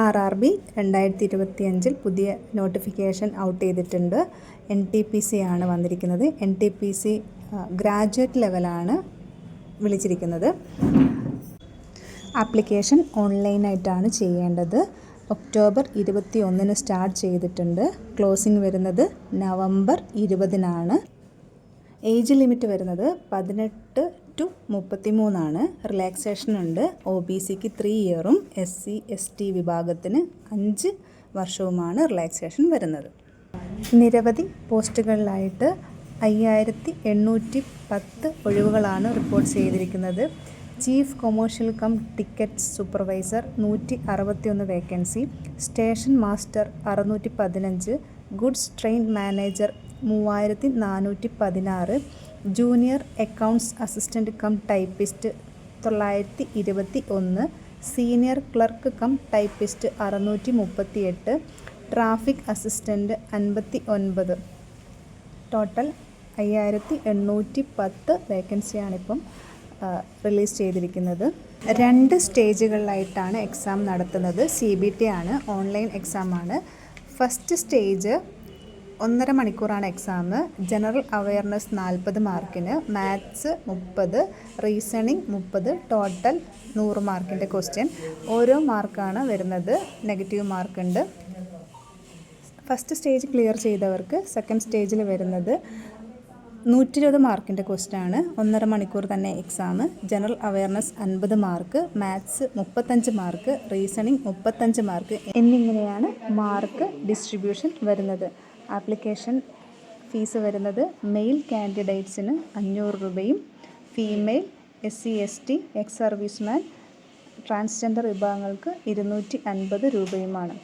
RRB 2025 പുതിയ notification out ചെയ്തിട്ടുണ്ട്. NTPC ആണ് വന്നിരിക്കുന്നത്. NTPC ഗ്രാജുവേറ്റ് ലെവലാണ് വിളിച്ചിരിക്കുന്നത്. ആപ്ലിക്കേഷൻ ഓൺലൈനായിട്ടാണ് ചെയ്യേണ്ടത്. ഒക്ടോബർ 21 സ്റ്റാർട്ട് ചെയ്തിട്ടുണ്ട്. ക്ലോസിംഗ് വരുന്നത് നവംബർ 20 ഏജ് ലിമിറ്റ് വരുന്നത് 18 to 33 റിലാക്സേഷൻ ഉണ്ട്. OBCക്ക് 3 ഇയറും SC/ST വിഭാഗത്തിന് 5 വർഷവുമാണ് റിലാക്സേഷൻ വരുന്നത്. നിരവധി പോസ്റ്റുകളിലായിട്ട് 5810 ഒഴിവുകളാണ് റിപ്പോർട്ട് ചെയ്തിരിക്കുന്നത്. Chief commercial cum ticket supervisor 161 vacancy, station master 615, goods train manager 3416, junior accounts assistant cum typist 921, senior clerk cum typist 638, traffic assistant 59. Total 5810 വേക്കൻസിയാണിപ്പം release ചെയ്തിരിക്കുന്നത്. 2 സ്റ്റേജുകളിലായിട്ടാണ് എക്സാം നടത്തുന്നത്. CBT ആണ്, ഓൺലൈൻ എക്സാമാണ്. ഫസ്റ്റ് സ്റ്റേജ് 1.5 മണിക്കൂറാണ് എക്സാം. ജനറൽ അവയർനെസ് 40 മാർക്കിന്, maths 30, reasoning 30, total 100 മാർക്കിൻ്റെ question. ഓരോ മാർക്കാണ് വരുന്നത്, നെഗറ്റീവ് മാർക്കുണ്ട്. ഫസ്റ്റ് സ്റ്റേജ് ക്ലിയർ ചെയ്തവർക്ക് സെക്കൻഡ് സ്റ്റേജിൽ വരുന്നത് 120 മാർക്കിൻ്റെ ക്വസ്റ്റ്യനാണ്. 1.5 മണിക്കൂർ തന്നെ exam. General awareness 50 mark, maths 35 mark, reasoning 35 mark എന്നിങ്ങനെയാണ് മാർക്ക് ഡിസ്ട്രിബ്യൂഷൻ വരുന്നത്. ആപ്ലിക്കേഷൻ ഫീസ് വരുന്നത് മെയിൽ കാൻഡിഡേറ്റ്സിന് 500 രൂപയും female, SC/ST, ex serviceman, transgender വിഭാഗങ്ങൾക്ക് 250 രൂപയുമാണ്.